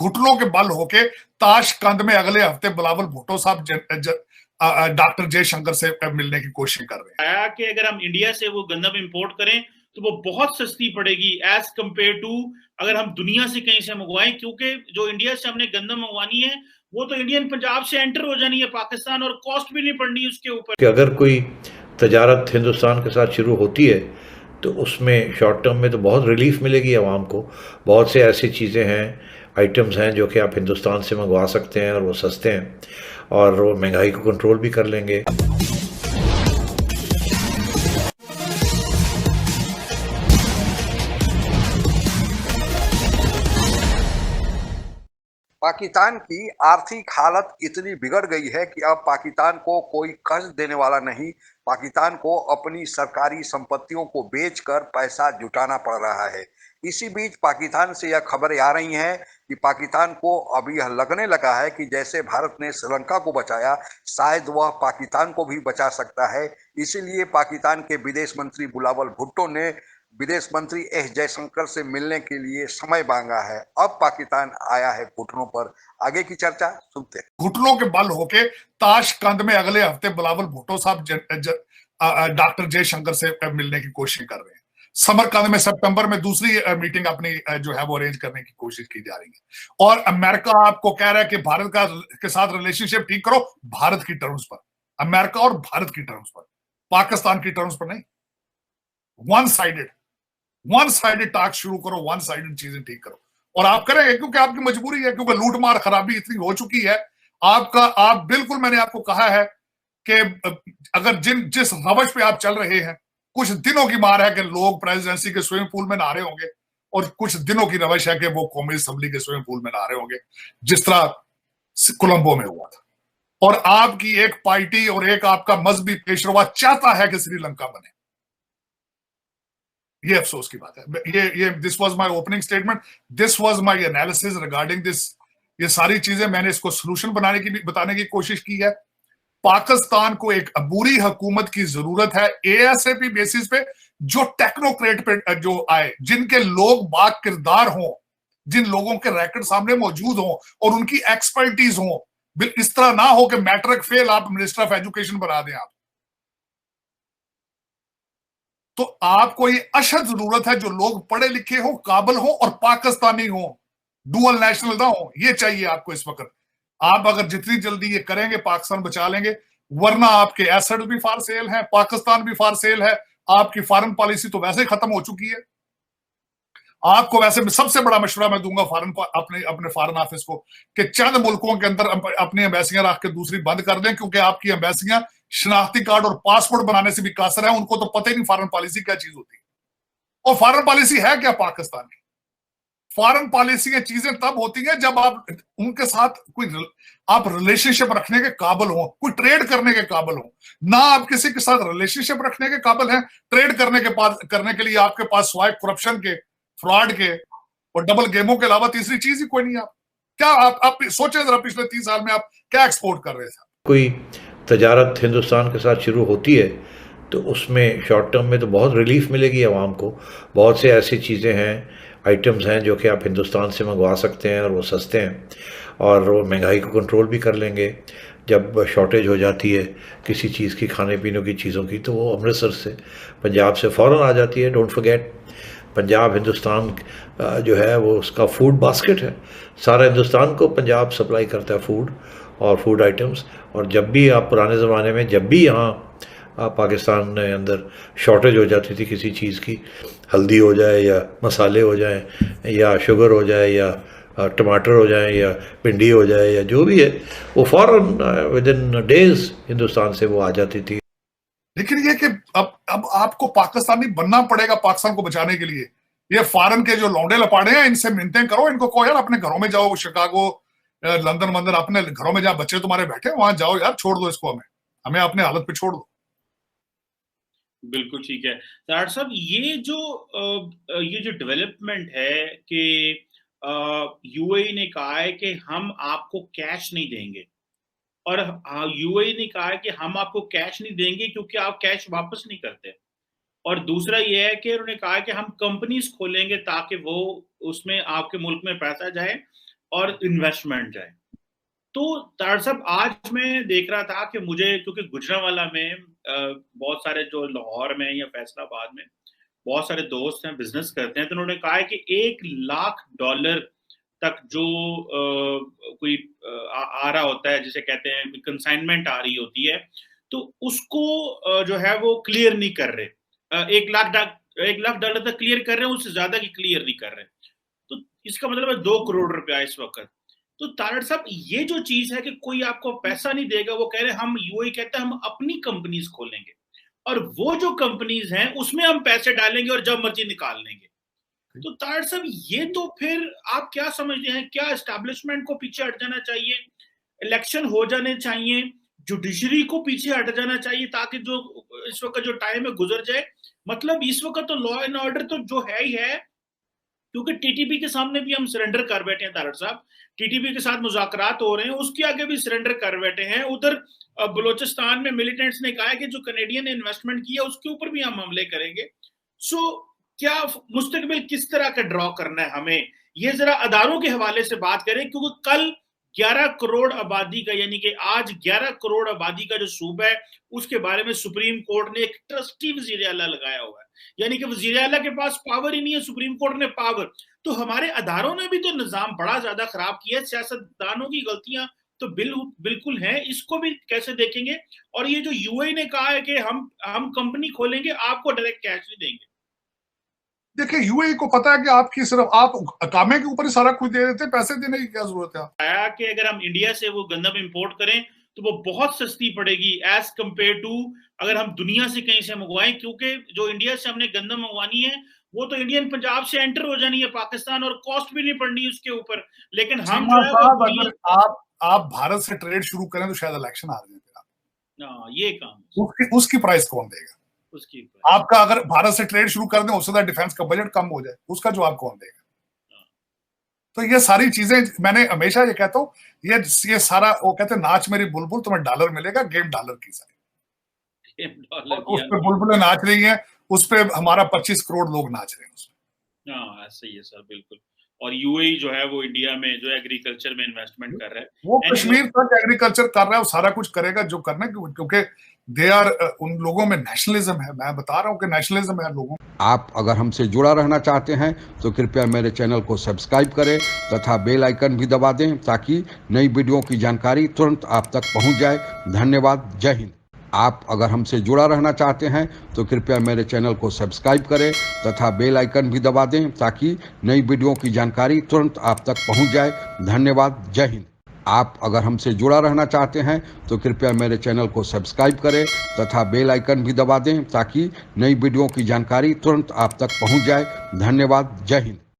घुटनों के बल होके ताशकंद में अगले हफ्ते बिलावल भुट्टो साहब डॉक्टर जयशंकर से मिलने की कोशिश कर रहे हैं। कि अगर हम इंडिया से वो गंदम इंपोर्ट करें तो वो बहुत सस्ती पड़ेगी एज कंपेयर टू अगर हम दुनिया से कहीं से मंगवाएं, क्योंकि जो इंडिया से हमने गंदम मंगवानी है वो तो इंडियन पंजाब से एंटर हो जानी है पाकिस्तान, और कॉस्ट भी नहीं पड़नी उसके ऊपर। कि अगर कोई तजारत हिंदुस्तान के साथ शुरू होती है तो उसमें शॉर्ट टर्म में तो बहुत रिलीफ मिलेगी आवाम को। बहुत से ऐसी चीज़ें हैं, आइटम्स हैं जो कि आप हिंदुस्तान से मंगवा सकते हैं और वो सस्ते हैं और वो महंगाई को कंट्रोल भी कर लेंगे। पाकिस्तान की आर्थिक हालत इतनी बिगड़ गई है कि अब पाकिस्तान को कोई कर्ज देने वाला नहीं। पाकिस्तान को अपनी सरकारी संपत्तियों को बेचकर पैसा जुटाना पड़ रहा है। इसी बीच पाकिस्तान से यह खबरें आ रही हैं कि पाकिस्तान को अब यह लगने लगा है कि जैसे भारत ने श्रीलंका को बचाया, शायद वह पाकिस्तान को भी बचा सकता है। इसीलिए पाकिस्तान के विदेश मंत्री बिलावल भुट्टो ने विदेश मंत्री एस जयशंकर से मिलने के लिए समय मांगा है। अब पाकिस्तान आया है घुटनों पर। आगे की चर्चा सुनते हैं। घुटनों के बल होके ताशकंद में अगले हफ्ते बिलावल भुट्टो साहब डॉक्टर जयशंकर से मिलने की कोशिश कर रहे हैं। समरकंद में सितंबर में दूसरी मीटिंग अपनी जो है वो अरेंज करने की कोशिश की जा रही है। और अमेरिका आपको कह रहा है कि भारत के साथ रिलेशनशिप ठीक करो भारत की टर्म्स पर, अमेरिका और भारत की टर्म्स पर, पाकिस्तान की टर्म्स पर नहीं। वन साइडेड टॉक शुरू करो, वन साइडेड चीजें ठीक करो। और आप करेंगे क्योंकि आपकी मजबूरी है, क्योंकि लूटमार खराबी इतनी हो चुकी है। आप बिल्कुल, मैंने आपको कहा है कि अगर जिस रवश पे आप चल रहे हैं, कुछ दिनों की मार है कि लोग प्रेसिडेंसी के स्विमिंग पूल में नहा रहे होंगे और कुछ दिनों की रवश है कि वो कौमी असेंबली के स्विमिंग पूल में नहा रहे होंगे, जिस तरह कोलंबो में हुआ था। और आपकी एक पार्टी और एक आपका मजहबी पेशवा चाहता है कि श्रीलंका बने। ये अफसोस की बात है। ये this was my opening statement, this was my analysis regarding this. ये सारी चीजें मैंने इसको सोल्यूशन बताने की कोशिश की है। पाकिस्तान को एक अबूरी हुकूमत की जरूरत है एएसएपी बेसिस पे, जो टेक्नोक्रेट पे जो आए, जिनके लोग बाकिरदार हों, जिन लोगों के रैकेट सामने मौजूद हों और उनकी एक्सपर्टीज हों। इस तरह ना हो कि मैट्रिक फेल आप मिनिस्टर ऑफ एजुकेशन बना दें आप। तो आपको ये अशद जरूरत है जो लोग पढ़े लिखे हो, काबिल हो और पाकिस्तानी हो, डुअल नेशनल ना हो। ये चाहिए आपको इस वक्त। आप अगर जितनी जल्दी ये करेंगे पाकिस्तान बचा लेंगे, वरना आपके एसेट भी फार सेल है, पाकिस्तान भी फार सेल है। आपकी फॉरेन पॉलिसी तो वैसे ही खत्म हो चुकी है। आपको वैसे सबसे बड़ा मशवरा मैं दूंगा अपने फॉरेन ऑफिस को कि चंद मुल्कों के अंदर अपनी एम्बेसियां रख के दूसरी बंद कर दें, क्योंकि आपकी एम्बेसियां शनाख्ती कार्ड और पासपोर्ट बनाने से भी कासर है। उनको तो पता ही नहीं फॉरेन पॉलिसी क्या चीज होती है। और फॉरेन पॉलिसी है क्या पाकिस्तान की? फॉरेन पॉलिसी चीजें तब होती है जब आप उनके साथ आप रिलेशनशिप रखने के काबिल हो, कोई ट्रेड करने के काबिल हो। ना आप किसी के साथ रिलेशनशिप रखने के काबिल हैं, ट्रेड करने के लिए आपके पास स्वाय करप्शन के, फ्रॉड के और डबल गेमों के अलावा तीसरी चीज ही कोई नहीं। आप क्या आप सोचे जरा, पिछले 30 साल में आप क्या एक्सपोर्ट कर रहे थे? कोई तजारत हिंदुस्तान के साथ शुरू होती है तो उसमें शॉर्ट टर्म में तो बहुत रिलीफ मिलेगी आवाम को। बहुत से ऐसी चीज़ें हैं, आइटम्स हैं जो कि आप हिंदुस्तान से मंगवा सकते हैं और वो सस्ते हैं और वो महंगाई को कंट्रोल भी कर लेंगे। जब शॉर्टेज हो जाती है किसी चीज़ की, खाने पीने की चीज़ों की, तो वो अमृतसर से, पंजाब से फ़ौरन आ जाती है। डोंट फॉरगेट, पंजाब हिंदुस्तान जो है वो उसका फूड बास्केट है। सारा हिंदुस्तान को पंजाब सप्लाई करता है फूड और फूड आइटम्स। और जब भी आप पुराने ज़माने में जब भी यहाँ पाकिस्तान के अंदर शॉर्टेज हो जाती थी किसी चीज़ की, हल्दी हो जाए या मसाले हो जाए या शुगर हो जाए या टमाटर हो जाए या भिंडी हो जाए या जो भी है, वो फ़ौरन विद इन डेज हिंदुस्तान से वो आ जाती थी। लेकिन ये कि अब आपको पाकिस्तानी बनना पड़ेगा पाकिस्तान को बचाने के लिए। ये फॉरेन के जो लौंडे लपाड़े हैं, इनसे मिन्नतें करो, इनको कहो यार अपने घरों में जाओ, शिकागो, लंदन वंदन, अपने घरों में जहां बच्चे तुम्हारे बैठे वहां जाओ यार, छोड़ दो इसको, हमें अपने हालत पे छोड़ दो। बिल्कुल ठीक है सराट साहब, ये जो डेवलपमेंट है कि यूएई ने कहा है कि हम आपको कैश नहीं देंगे, और यूएई ने कहा है कि हम आपको कैश नहीं देंगे क्योंकि आप कैश वापस नहीं करते। और दूसरा ये है कि उन्होंने कहा है कि हम कंपनीज खोलेंगे ताकि वो उसमें आपके मुल्क में पैसा जाए और इन्वेस्टमेंट जाए। तो तार साहब आज मैं देख रहा था कि मुझे, क्योंकि गुजरांवाला में बहुत सारे जो लाहौर में या फैसलाबाद में बहुत सारे दोस्त हैं, बिजनेस करते हैं, तो उन्होंने कहा है कि $1 लाख तक जो कोई आ रहा होता है, जिसे कहते हैं कंसाइनमेंट आ रही होती है, तो उसको जो है वो क्लियर नहीं कर रहे। $1 लाख तक क्लियर कर रहे हैं, उससे ज्यादा की क्लियर नहीं कर रहे। तो इसका मतलब है 2 करोड़ रुपया इस वक्त। तो तारड़ साहब, ये जो चीज है कि कोई आपको पैसा नहीं देगा, वो कह रहे हम, यूएई कहता है हम अपनी कंपनीज खोलेंगे और वो जो कंपनीज हैं उसमें हम पैसे डालेंगे और जब मर्जी निकाल लेंगे। तो तारड़ साहब, ये तो फिर आप क्या समझते हैं, क्या एस्टैब्लिशमेंट को पीछे हट जाना चाहिए, इलेक्शन हो जाने चाहिए, जुडिशरी को पीछे हट जाना चाहिए ताकि जो इस वक्त जो टाइम है गुजर जाए? मतलब इस वक्त तो लॉ एंड ऑर्डर तो जो है ही है, क्योंकि टीटीपी के सामने भी हम सरेंडर कर बैठे हैं तारड़ साहब, टीटीपी के साथ मुज़ाकरात हो रहे हैं, उसके आगे भी सरेंडर कर बैठे हैं। उधर बलूचिस्तान में मिलिटेंट्स ने कहा है कि जो कनेडियन ने इन्वेस्टमेंट किया उसके ऊपर भी हम हमले करेंगे। सो क्या मुस्तकबिल किस तरह का ड्रॉ करना है हमें, ये जरा अदारों के हवाले से बात करें, क्योंकि कल 11 करोड़ आबादी का, यानी कि आज 11 करोड़ आबादी का जो सूबा है उसके बारे में सुप्रीम कोर्ट ने एक ट्रस्टी वजीर आला लगाया हुआ है, यानी कि वजीर आला के पास पावर ही नहीं है, सुप्रीम कोर्ट ने पावर। तो हमारे अदारों ने भी तो निजाम बड़ा ज्यादा खराब किया है, सियासतदानों की गलतियां तो बिल्कुल हैं, इसको भी कैसे देखेंगे? और ये जो यूएई ने कहा है कि हम कंपनी खोलेंगे, आपको डायरेक्ट कैश नहीं देंगे। देखिए, यूएई को पता है कि आपकी सिर्फ आप अकामे के ऊपर ही सारा कुछ दे देते, पैसे देने की क्या जरूरत है? आया कि अगर हम इंडिया से वो गंदम इंपोर्ट करें तो वो बहुत सस्ती पड़ेगी एज कंपेयर टू अगर हम दुनिया से कहीं से मंगवाएं, क्योंकि जो इंडिया से हमने गंदम मंगवानी है वो तो इंडियन पंजाब से एंटर हो जानी है पाकिस्तान, और कॉस्ट भी नहीं पड़नी उसके ऊपर। लेकिन हम जो है अगर आप भारत से ट्रेड शुरू करें तो शायद इलेक्शन आ जाए, ये काम उसकी प्राइस कौन देगा? उसकी आपका अगर भारत से ट्रेड शुरू कर दें, उससे ज्यादा डिफेंस का बजट कम हो जाए, उसका जवाब कौन देगा? तो ये सारी चीजें मैंने हमेशा ये कहता हूँ, ये सारा वो कहते हैं नाच मेरी बुलबुल, तुम्हें डॉलर मिलेगा, गेम डॉलर की सारी। उस पे बुलबुलें नाच रही हैं, उस पे हमारा 25 करोड़ लोग नाच रहे हैं उसमें। हाँ, सही है सर, बिल्कुल। और यूएई जो है वो इंडिया में जो एग्रीकल्चर में इन्वेस्टमेंट कर रहा है, वो कश्मीर तक एग्रीकल्चर कर रहा है, वो सारा कुछ करेगा जो करना है, क्योंकि दे आर, उन लोगों में नेशनलिज्म है। मैं बता रहा हूँ कि नेशनलिज्म है लोगों। आप अगर हमसे जुड़ा रहना चाहते हैं तो कृपया मेरे चैनल को सब्सक्राइब करें तथा बेल आइकन भी दबा दें ताकि नई वीडियो की जानकारी तुरंत आप तक पहुंच जाए। धन्यवाद। जय हिंद। आप अगर हमसे जुड़ा रहना चाहते हैं तो कृपया मेरे चैनल को सब्सक्राइब करें तथा बेल आइकन भी दबा दें ताकि नई वीडियो की जानकारी तुरंत आप तक पहुंच जाए। धन्यवाद। जय हिंद। आप अगर हमसे जुड़ा रहना चाहते हैं तो कृपया मेरे चैनल को सब्सक्राइब करें तथा बेल आइकन भी दबा दें ताकि नई वीडियो की जानकारी तुरंत आप तक पहुंच जाए। धन्यवाद। जय हिंद।